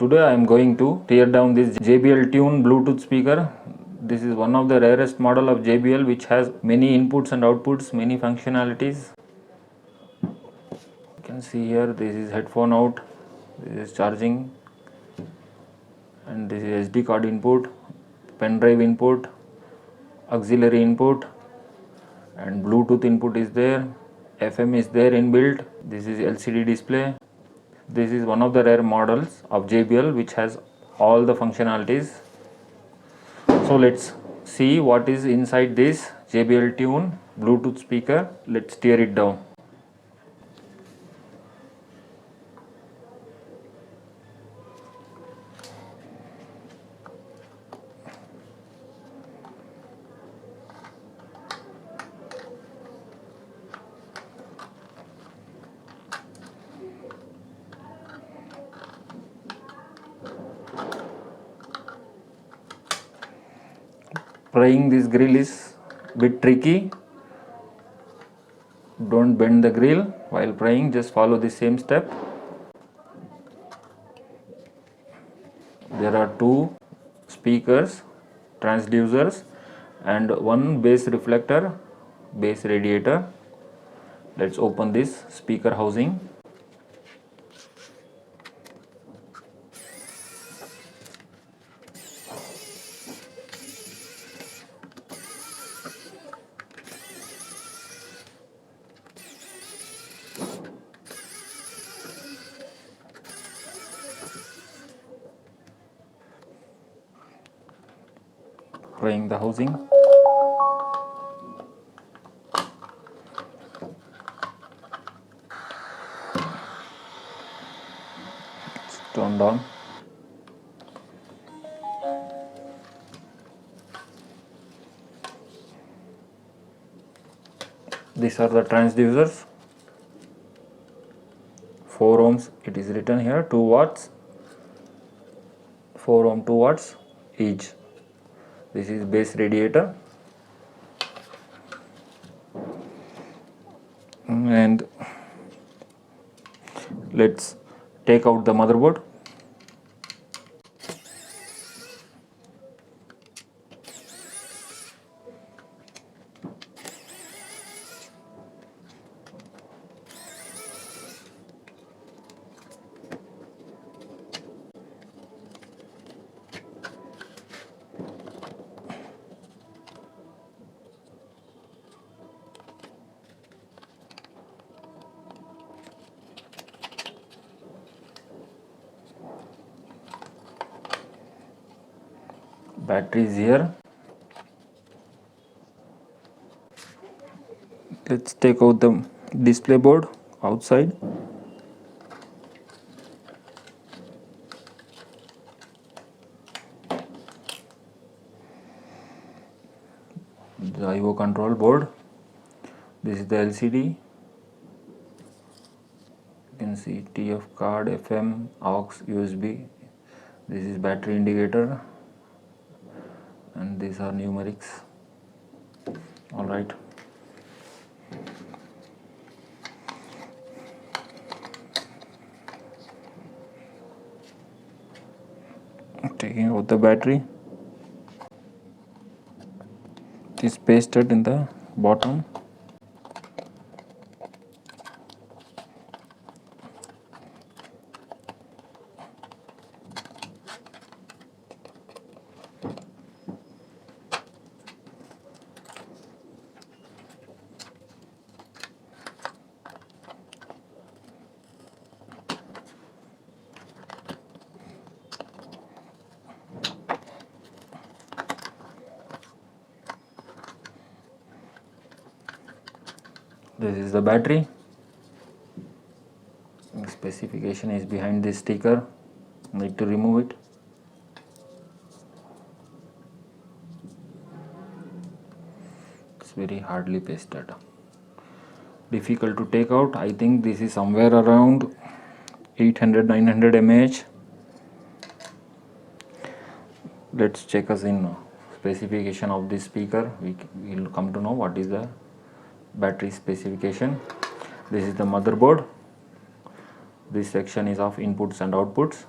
Today I am going to tear down this JBL Tune Bluetooth speaker. This is one of the rarest model of JBL which has many inputs and outputs, many functionalities. You can see here this is headphone out, this is charging, and this is SD card input, pen drive input, auxiliary input, and Bluetooth input is there, FM is there inbuilt. This is LCD display. This is one of the rare models of JBL which has all the functionalities. So let's see what is inside this JBL Tune Bluetooth speaker. Let's tear it down. Prying this grill is bit tricky. Don't bend the grill while prying, just follow the same step. There are two speakers, transducers, and one base reflector, base radiator. Let's open this speaker housing. Prying the housing. It's turned on. These are the transducers. 4 ohms, it is written here, 2 watts, 4 ohm, 2 watts each. This is base radiator, and let's take out the motherboard. Battery is here. Let's take out the display board outside. The I/O control board. This is the LCD. You can see TF card, FM, aux, USB. This is battery indicator, and these are numerics. All right. Taking out the battery. It is pasted in the bottom. This is the battery. The specification is behind this sticker. Need to remove it. It's very hardly pasted. Difficult to take out. I think this is somewhere around 800-900 mAh. Let's check us in specification of this speaker. We will come to know what is the battery specification. This is the motherboard. This section is of inputs and outputs.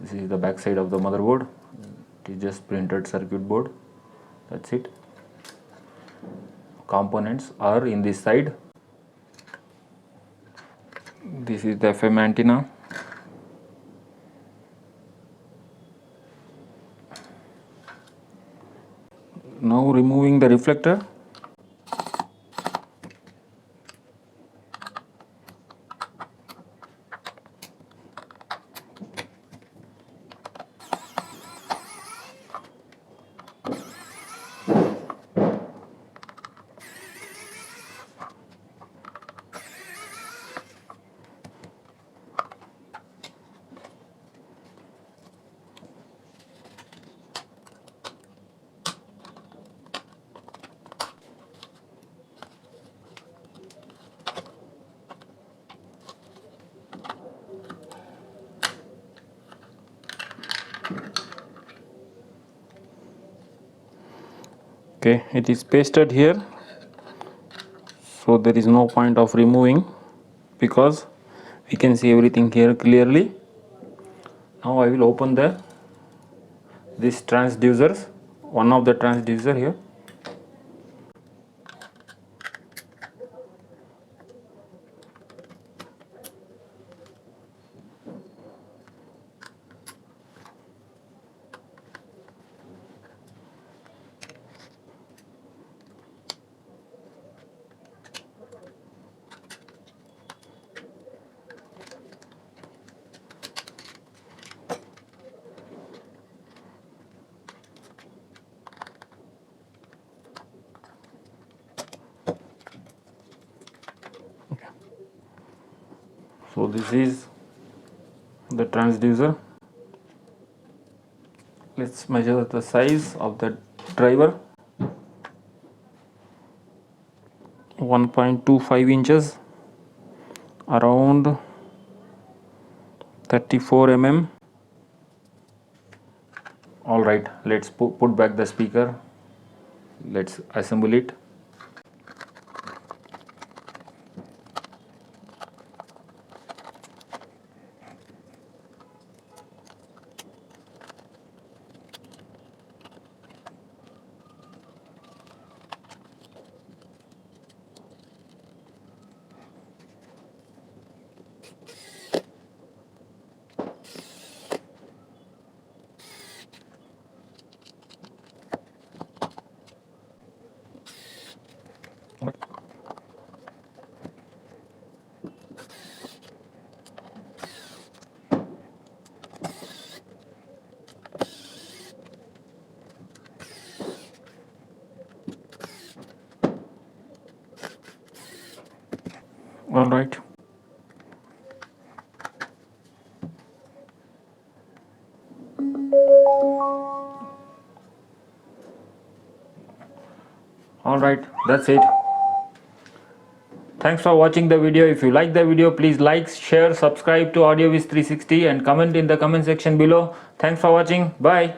This is the back side of the motherboard. It is just printed circuit board. That's it. Components are in this side. This is the FM antenna. Now removing the reflector. Okay, it is pasted here, so there is no point of removing because we can see everything here clearly. Now I will open this transducers, one of the transducer here. So this is the transducer. Let's measure the size of the driver. 1.25 inches, around 34 mm. Alright, let's put back the speaker. Let's assemble it. All right. All right, that's it. Thanks for watching the video. If you like the video, please like, share, subscribe to AudioViz 360 and comment in the comment section below. Thanks for watching. Bye.